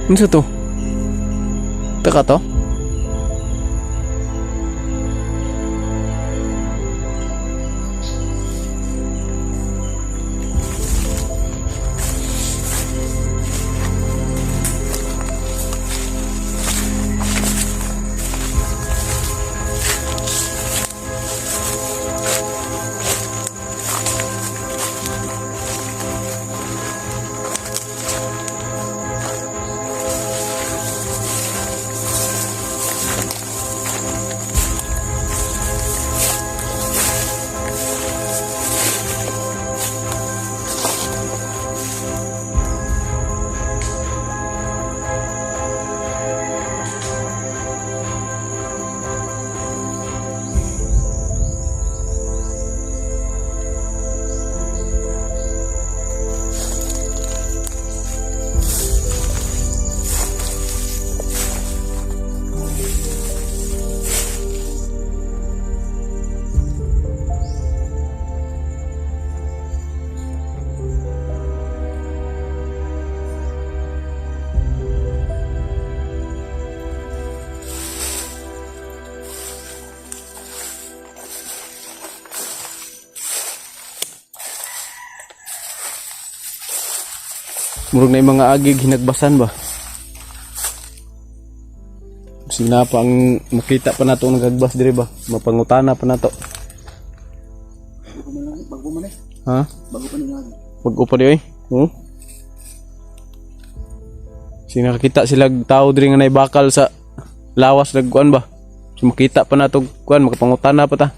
Ano sa to? Taka to? Murag na yung mga agig hinagbasan ba? Sina pa ang makita pa nato ang nagagbas diri ba? Mapangutana pa nato. Bago man eh. Ha? Bago pa nila. Bago pa di oy. Sina nakita sila tao diri nga naibakal sa lawas nagkuan ba? So makita pa nato kuan makapangutana pa ta.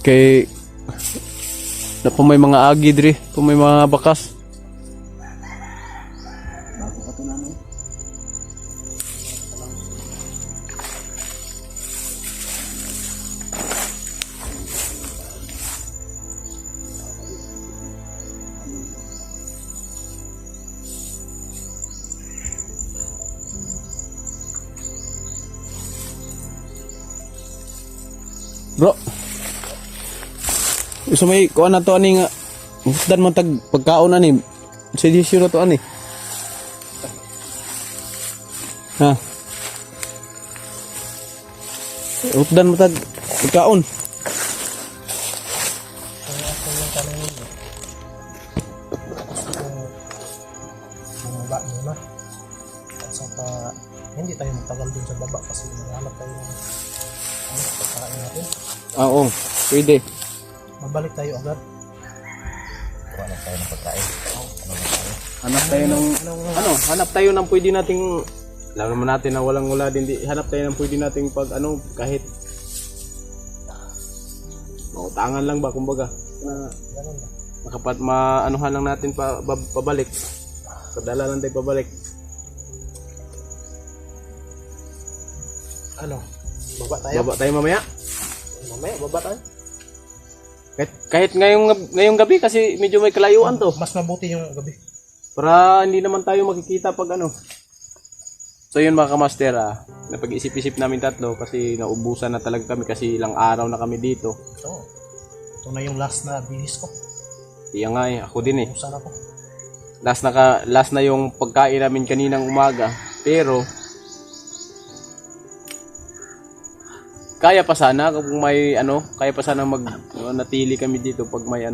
Kay na po may mga agi diri, po may mga bakas. Bago pa ito namin. Bro. So may kuan na to ani nga husdan man tag pagkaon ani. Sige sure to ani. Ha. Husdan mo tag pagkaon. Bumaba muna. At saka hindi tayo magtagal dun sa baba kasi maghanap tayo ng pagkain natin. Oo, pwede. Mabalik tayo agad. Hanap tayo ng pagkain. Hanap tayo ng hanap tayo ng pwede nating alam naman natin na walang wala din hanap tayo ng pwede nating pag kahit mautangan lang ba kumbaga na Ganun ba? makapat lang natin pabalik. Padala lang tayo pabalik. Baba tayo? Baba tayo mamaya. Mamaya, baba tayo. Kahit ngayong gabi kasi medyo may kalayuan to. Mas mabuti yung gabi. Para hindi naman tayo makikita pag So yun mga kamaster, napag-isip-isip namin tatlo kasi naubusan na talaga kami kasi ilang araw na kami dito. Ito na yung last na bihis ko. Iya nga ako din eh. Ubusan ako. Last na yung pagkain namin kaninang umaga. Pero kaya pa sana kung may kaya pa sana natili kami dito pag may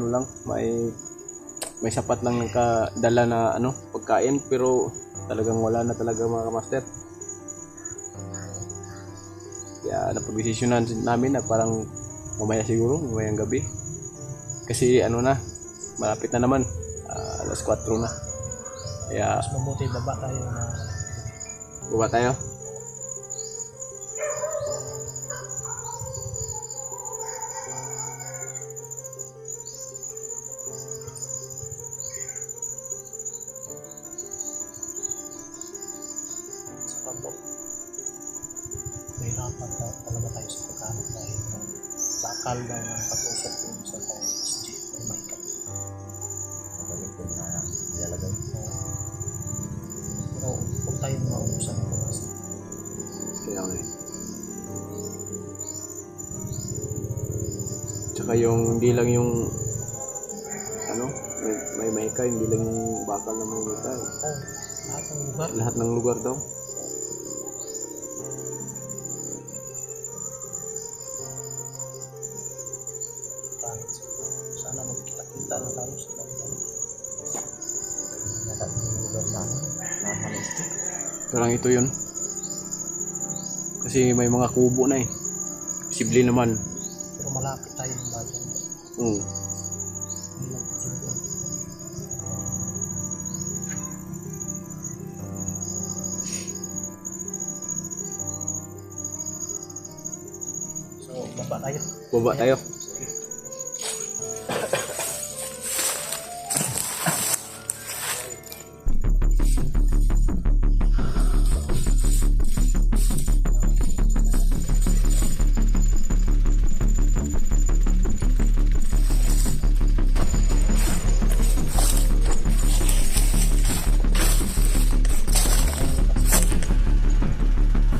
may sapat lang kadala na pagkain, pero talagang wala na talaga mga kamaster. Kaya napag-desisyonan namin na parang mamaya siguro, mamayang gabi. Kasi malapit na naman, alas 4 na. Kaya Mas mabuti baba tayo na baba tayo. sa pambok. Mahirapan talaga tayo sa pagkahanap dahil ng bakal na katusok dun sa kay SG ay Michael. Magaling ko na nilalagay. Pero huwag tayong mauusan ng bukas. Kaya Tsaka yung hindi lang yung ano, may maika, hindi lang yung bakal na may maika. Lahat ng lugar. Lahat ng lugar daw. Sana magkita-kita na tayo sa kanila. Lahat ng lugar na nakalistik. Parang ito yun. Kasi may mga kubo na eh. Posible naman. Pero malapit tayo ng bayan. Hmm. So, baba tayo. Baba tayo.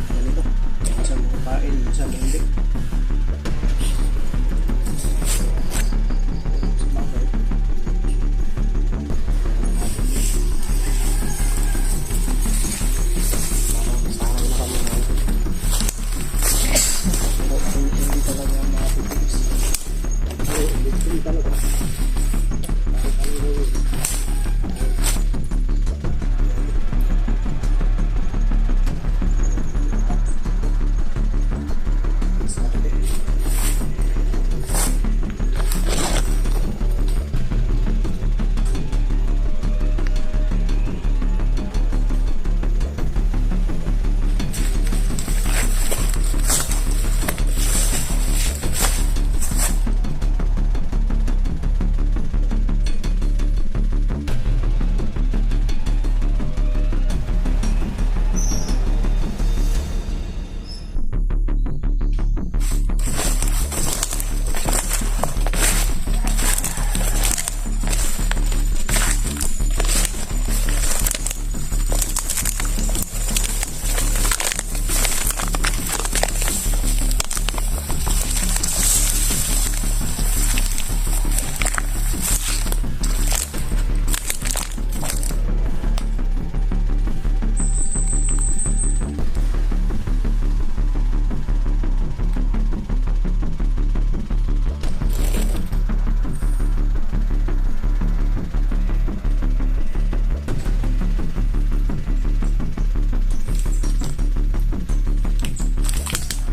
Ganito. Minsan mga kain, minsan hindi.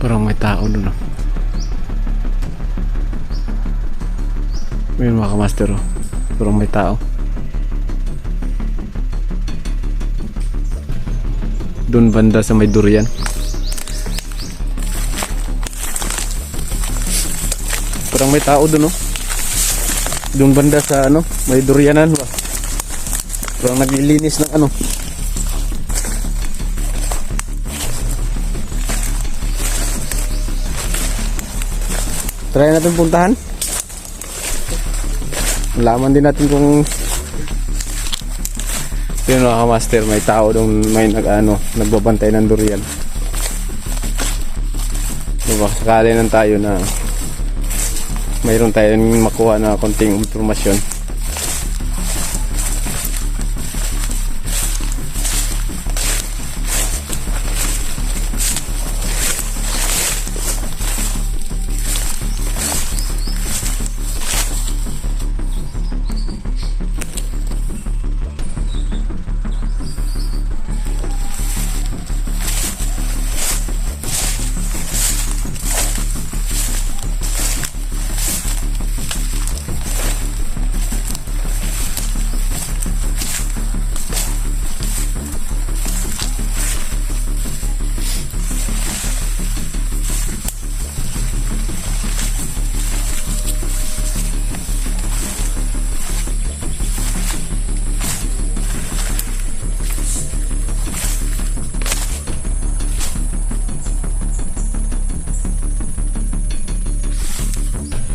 Parang may tao doon oh. Ayun mga kamaster oh. Parang may tao. Doon banda sa may durian. Parang may tao doon oh. Doon banda sa ano, may durianan ba? Parang naglilinis ng ano. Try natin puntahan. Malaman din natin kung yun mga master, may tao doon, may nagbabantay ng durian. Diba, sakali lang tayo na mayroon tayong makuha na konting impormasyon.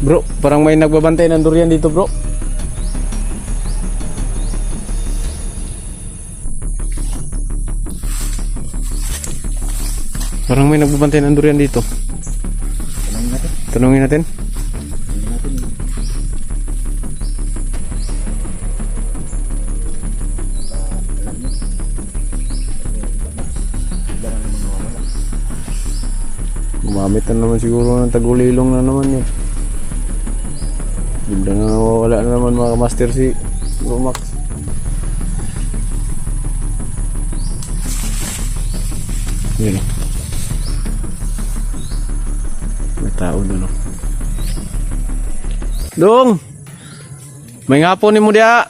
Bro, parang may nagbabantay ng durian dito, bro. Parang may nagbabantay ng durian dito. Tanongin natin. Tanungin natin. Tanongin natin. Gamitan naman siguro ng tagulilong na naman yun. Bigla na nawawala na naman mga master si Romax. Yun o. May tao doon o. Dong! May ngapon ni mo diya.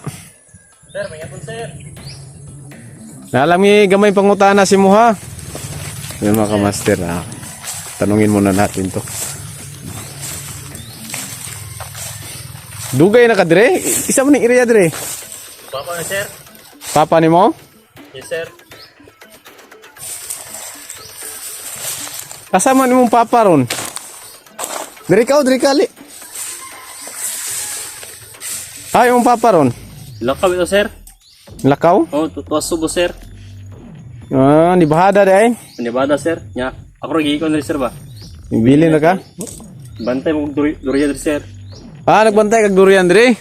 Sir, may hapon sir. Nalami gamay pangutana si mo ha. Yan mga kamaster ha. Tanungin muna natin to. Dugay na ka dire? Isa mo ning area dire? Papa na sir. Papa ni mo? Yes sir. Kasama ni mong papa ron? Dire ka o dire kali? Ay, mong papa ron? Lakaw ito sir. Lakaw? Oh, tuwas subo sir. Ah, ni bahada day. Panibada sir. Nya, ako rin gigikon rin sir ba? Bili na ka? Bantay mo duriya rin sir. Ah, nagbantay kag durian dire.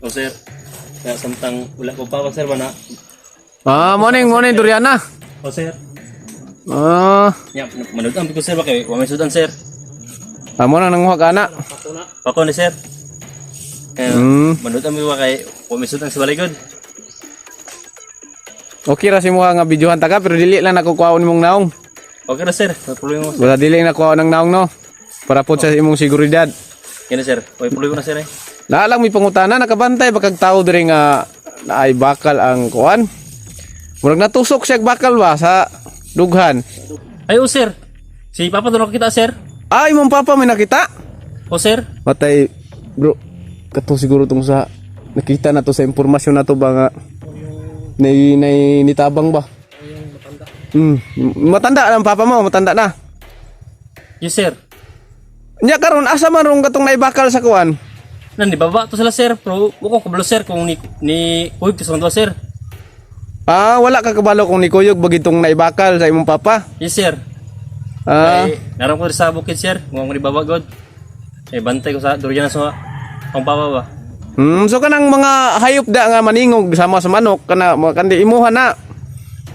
Oh sir. Kaya samtang wala ko pa sir ba na? Ah, morning durian na. Oh sir. Ah, Nya, manudan ko sir ba kay wa may sudan sir. amo nang nanguha ka na. Pako ni sir. Manudan mo ba kay wa may sudan sa baligod. Okay ra si mo nga videohan ta ka pero dili lang nakukuha nimong naong. Okay na sir. May problema mo. Wala dili nakuha ng naong no. Para po sa imong seguridad. Yan na sir. May problema na sir eh. Naalang may pangutana nakabantay bakag tao dire nga naay bakal ang kuan. Murag natusok siya bakal ba sa dughan. Ay oh sir. Si Papa doon kita sir. Ay imong papa may nakita. Oh sir. Matay bro. Kato siguro tong sa nakita na to sa impormasyon na to ba nga nitabang ba? Matanda na ang papa mo, matanda na. Yes sir. Nya karon asa man rong katong naibakal sa kuan? Nan di baba to sila sir. Pero ko kabalo sir kung ni Uyog to sa kanto sir. Ah, wala ka kabalo kung ni Kuyog bagitong naibakal sa imong papa. Yes sir. Ah, Ay, naram ko rin sa bukid sir. Kung ni baba god. Eh bantay ko sa durian sa ang papa ba. so kanang mga hayop da nga maningog sama sa manok kana kandi imuha na.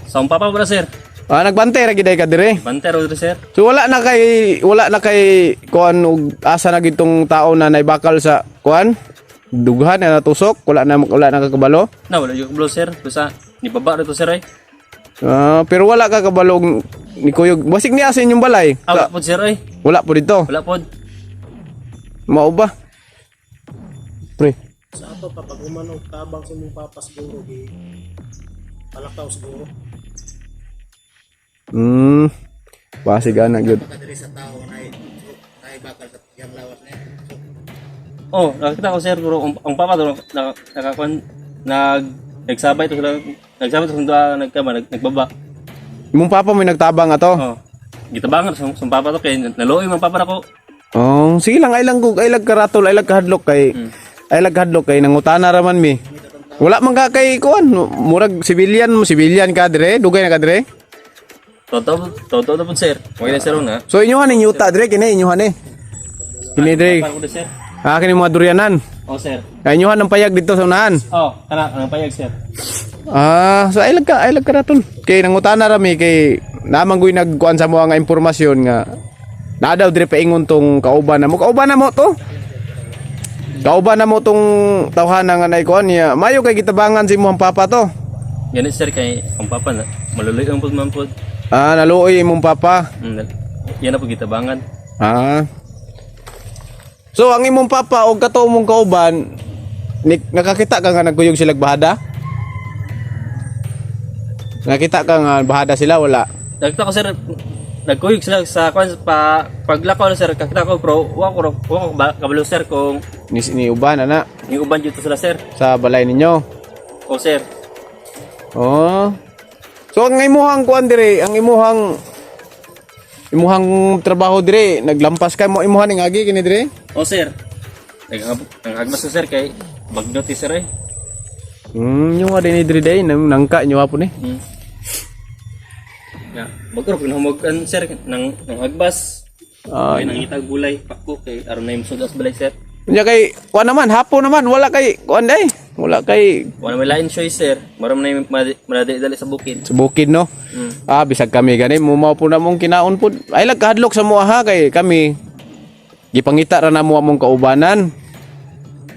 Sa ang papa ba sir? Ah, nagbantay ra giday ka dire. Bantay ro sir. So wala na kay kuan og asa na gitong tao na naibakal sa kuan. Dughan na natusok, wala na kakabalo. Na wala yung kabalo sir. Basta ni baba ro to sir ay. Ah, pero wala ka kabalo ni Kuyog. Basig ni asin yung balay. Wala pod sir ay. Wala po dito. Wala pod. Mao ba? Pre. Sa ato kapag umanog tabang sa mong papa siguro di palakaw siguro. Basig ana good. Kadiri sa tao na bakal sa yang lawas na. Oh, nakita ko sir pero ang papa doon nakakuan nagsabay to sila nagsabay to sa nagbaba. Imong papa may nagtabang ato. Oh. Gitabangan sa papa to kay naluoy man papa nako. Oh, sige lang ay lang karatol ay lang kahadlok kay nangutana ra man mi. Wala man ka kay kuan, murag civilian ka dire, dugay na ka dire. Toto na po sir. Okay na sir na. So inyohan ni yuta dire kini inyohan ni. Kini dire. Para ko sir. Ah, kini mga durianan. Oh sir. Kay inyohan ng payag dito sa unahan. Oh, kana ang payag sir. Ah, so ay lang karatol. Kay nangutana ra mi kay namang guy nagkuan sa mo nga impormasyon nga na daw dire paingon tong kauban na mo to. Kauban na mo tong tawhana nga naikuan niya. Mayo kay gitabangan si mo ang papa to. Ganit sir kay ang papa na maluloy ang pud man pud. Ah, naluoy imong papa. Yan na po gitabangan. Ah. So ang imong papa og kato mong kauban nakakita ka nga nagkuyog sila bahada? Nakita ka nga bahada sila wala? Nakita ko sir nagkuyog sila sa kwan paglakaw na sir kakita ko pero wa ko kabalo sir kung Ni uban ana yung uban dito sila sir. sa balay ninyo. Oh sir. Oh. So ang imuhang kuan dire, ang imuhang trabaho dire, naglampas ka mo imuhan ning agi kini dire? Oh sir. Naghagmas na sir kay bagnot ti sir eh. Yung din dire day nangka nyo apo ni. Ya, bagro pinahumugan sir nang hagbas. Ay nangitag bulay pakko kay aron na imsud as balay sir. Nya kay kuan naman hapon naman wala kay kuan day. Wala kay Wala may lain choice sir. Maram na yung madali sa bukid. sa bukid no. Bisag kami gani mo mao po na mong kinaon po. Ay lag kahadlok sa mo ha kay kami gipangita ra na mo among kaubanan.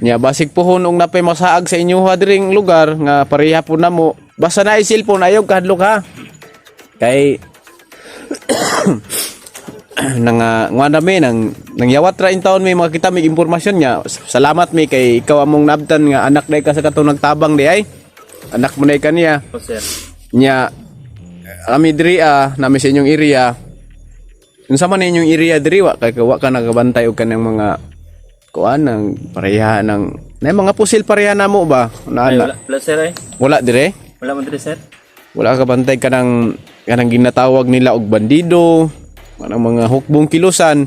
Nya basig pohon og napay masaag sa inyo ha diring lugar nga pareha po na mo. Basta na cellphone ayog kahadlok ha. Kay nang nga nami nang yawat ra in taon may makita may impormasyon niya. Salamat mi kay ikaw among nabtan nga anak day ka sa katong nagtabang di ay. Anak mo day kaniya. O sir. Nya ami diri nami sa inyong area. Unsa man inyong area diri wa kay wa ka nagabantay og kanang mga kuan ng pareha ng na mga pusil pareha na mo ba? Ay, Na, wala sir ay. wala dire? Wala man diri sir. Wala ka bantay kanang ginatawag nila og bandido, kanang mga hukbong kilusan.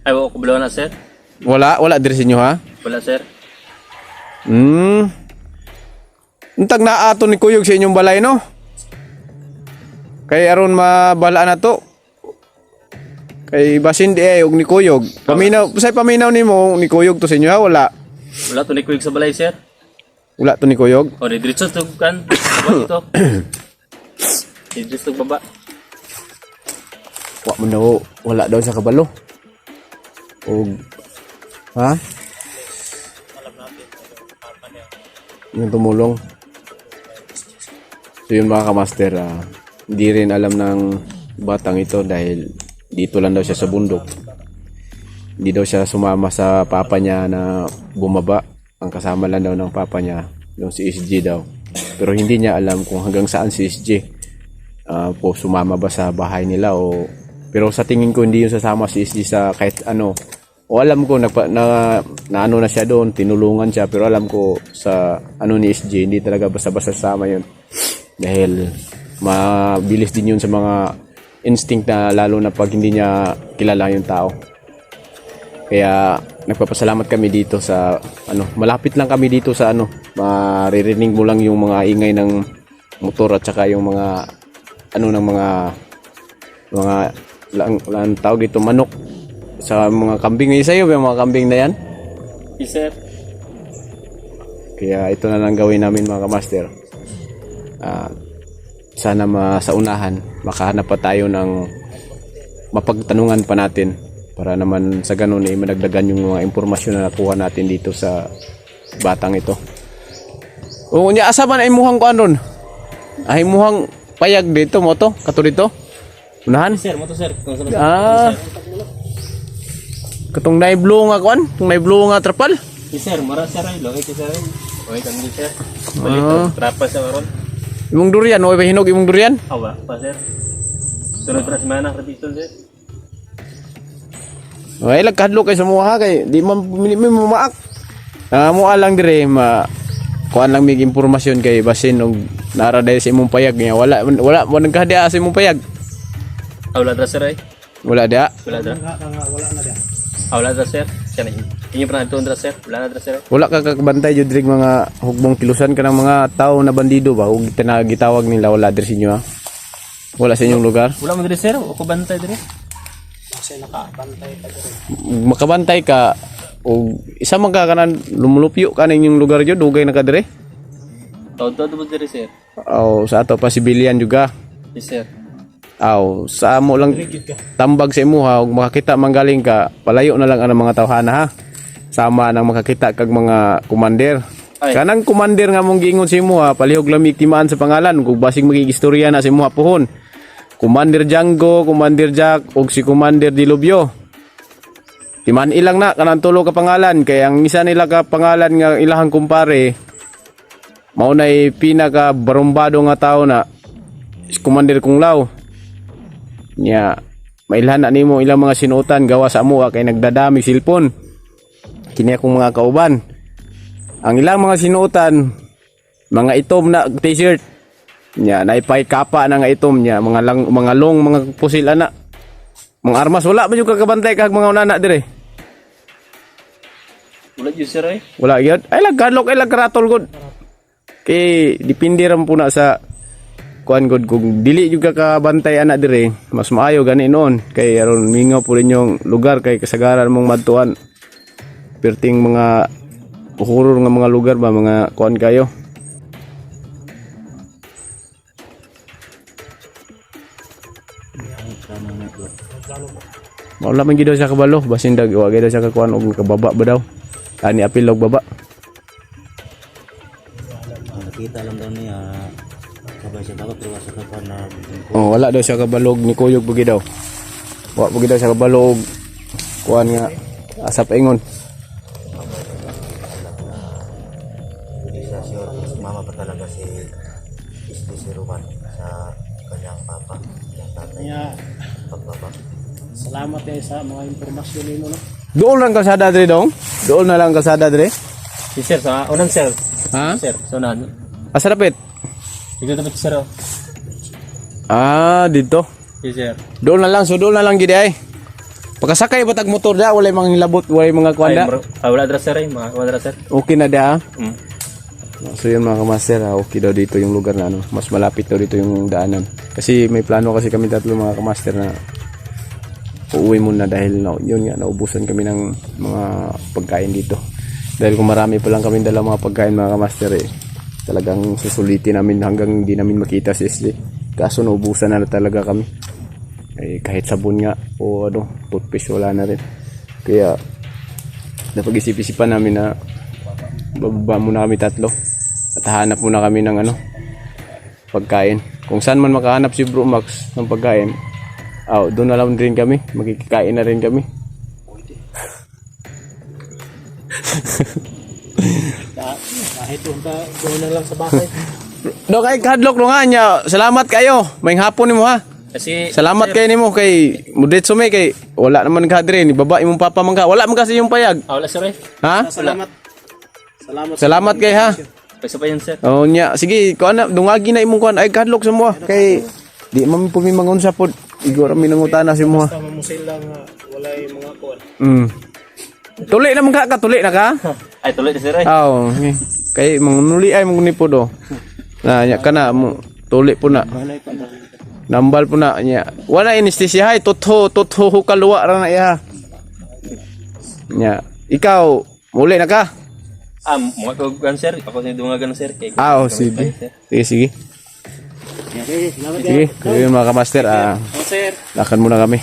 Ay, wala ko bulaw na sir. Wala dire sa inyo ha? Wala sir. Untag naato ni Kuyog sa inyong balay no? Kay aron mabala na to. Kay basin di og ni Kuyog. Paminaw nimo ni Kuyog to sa inyo ha? Wala. Wala to ni Kuig sa balay sir. Wala to ni Kuyog. O, di diretso to kan. Baba ito. Di diretso to baba. Wa mo daw wala daw sa kabalo. Og ha? Yung tumulong. So yun mga kamaster, hindi rin alam ng batang ito dahil dito lang daw siya sa bundok. Hindi daw siya sumama sa papa niya na bumaba. Ang kasama lang daw ng papa niya, yung si SG daw. Pero hindi niya alam kung hanggang saan si SG. Po sumama ba sa bahay nila o... Pero sa tingin ko hindi yung sasama si SG sa kahit ano. O alam ko na ano na siya doon, tinulungan siya. Pero alam ko sa ano ni SG, hindi talaga basta-basta sama yun. Dahil mabilis din yun sa mga instinct na lalo na pag hindi niya kilala yung tao. Kaya nagpapasalamat kami dito sa ano, malapit lang kami dito sa ano, maririnig mo lang yung mga ingay ng motor at saka yung mga ano ng mga lang tawag dito manok sa mga kambing ng isayo, yung mga kambing na yan. Yes sir. Kaya ito na lang gawin namin mga kamaster. Sana sa unahan makahanap pa tayo ng mapagtanungan pa natin para naman sa ganun ay madagdagan yung mga impormasyon na nakuha natin dito sa batang ito. O nya asa man ay muhang kuan ron? Ay muhang payag dito mo to, kato dito. Unahan? Sir, mo to sir. Kung saan Katong naiblo nga kuan, katong naiblo nga trapal. Yes sir, mara sir ay. Logi sir ay. Okay kang di sir. Balito, trapa sa maron. Imong durian, o ba hinog imong durian? Awa, pa sir. Sunod ras mana rabitol sir. Ay lagkadlo kay sa muha kay di man maak. Mo lang dire kuan lang mig impormasyon kay basin og nara dahil sa imong payag niya wala nagkahadiya sa imong payag. Wala dra sir ay. Wala dia. Wala dra. Wala na dia. Wala dra sir. Siya na. Inyo pa na ito dra sir. Wala na dra sir. Wala ka kakabantay jud dig mga hugbong kilusan kanang mga tao na bandido ba ug gitawag nila wala dir sa inyo ha. Wala sa inyong lugar. Wala man diri sir. O ko bantay diri. Kasi nakabantay ka dito. Makabantay ka o isa man ka kanan lumulupyo ka inyong lugar jud dugay na ka dire. Todo mo diri sir. O sa ato pa sibilyan juga. Yes sir. Aw, sa amo lang tambag sa imo ha ug makakita manggaling ka palayo na lang ang mga tawhana ha. Sama nang makakita kag mga commander. Ay. Kanang commander nga mong giingon sa imo ha, palihog lamig timaan sa pangalan kung basig magigistorya na sa imo ha puhon. Commander Django, Commander Jack ug si Commander Dilubyo. Timan ilang na kanang tulo ka pangalan kay ang isa nila ka pangalan nga ilahang kumpare mao nay pinaka barumbado nga tao na si Commander Kung Lao. Nya mailhan na nimo ilang mga sinuotan gawa sa amo kay nagdadami silpon. Kini akong mga kauban. Ang ilang mga sinuotan mga itom na t-shirt. Nya naipay kapa na nga itom nya mga long mga pusil ana. Mga armas wala man yung kakabantay kag mga unana dire. Wala jud sir ay. Wala gyud. Ay lagkadlok ay lagkaratol gud. Kay dipindi ra po na sa kuan gud kung dili juga ka bantay ana dire mas maayo gani noon kay aron mingaw po rin yung lugar kay kasagaran mong madtuan perting mga horror nga mga lugar ba, mga kuan kayo. Wala man gid daw siya kabalo, basin dag wa gid daw siya kakuan og kababa ba daw. Ani apil og baba. Nakita lang daw niya sabay siya dapat pero sa kapan na Oh, wala daw siya kabalog ni kuyog bugi daw. Wa bugi daw siya kabalog. Kuan nga asap ingon. hindi siya sure kung sumama pa talaga si Roman sa kanyang papa, kanyang tatay, Kaya, pagbaba. salamat eh sa mga impormasyon nimo no. Doon lang kalsada dre dong. Doon na lang kalsada dre. Si sir sa unang sir. Ha? Sir, so na. Asarapit. Dito dapat sir. Ah, dito. Si sir. Doon na lang, so doon na lang gid ay. Pagkasakay batag motor da, walay mga hilabot, walay mga kuanda. Wala dra sir, wala dra sir. Okay na da. Mm. So yun mga kamaster, okay daw dito yung lugar na ano, mas malapit daw dito yung daanan. Kasi may plano kasi kami tatlo mga kamaster na uuwi muna dahil yun nga, naubusan kami ng mga pagkain dito. Dahil kung marami pa lang kami dala mga pagkain mga kamaster talagang susulitin namin hanggang hindi namin makita si Esli. Kaso naubusan na talaga kami. Kahit sabon nga o toothpaste wala na rin. Kaya napag-isip-isipan namin na bababa muna kami tatlo at hanap muna kami ng pagkain. Kung saan man makahanap si Bro Max ng pagkain, doon na lang rin kami, magkikain na rin kami. Kahit doon na lang sa bahay. Do kay kadlok no nga nya. Salamat kayo. May hapon nimo ha. Kasi Salamat kay nimo kay mudetso may kay wala naman ka dire ni baba imong papa man ka. Wala man kasi yung payag. wala sir. Ha? Salamat. Salamat kay ha. Pagsa pa yan sir. Oh nya sige ko ana dungagi na imong kuan ay kadlok sa mo kay di man po mi mangunsa pod. Igor mi nangutana si mo ha. Basta mamusil lang wala yung mga kuwan. Tuli naman ka, tuli na ka? Ay tuloy sir ay. Oo. Kay mangunuli ay manguni po do. Na nya kana mo tuli po na. Nambal po na nya. Wala anesthesia hay totho kaluwa ra na iya. Nya, ikaw muli na ka? Mga ko sir, ako sa dungagan sir kay. Sige. Sige. Okay, salamat Sige, kayo mga kamaster, sir. lakad muna kami.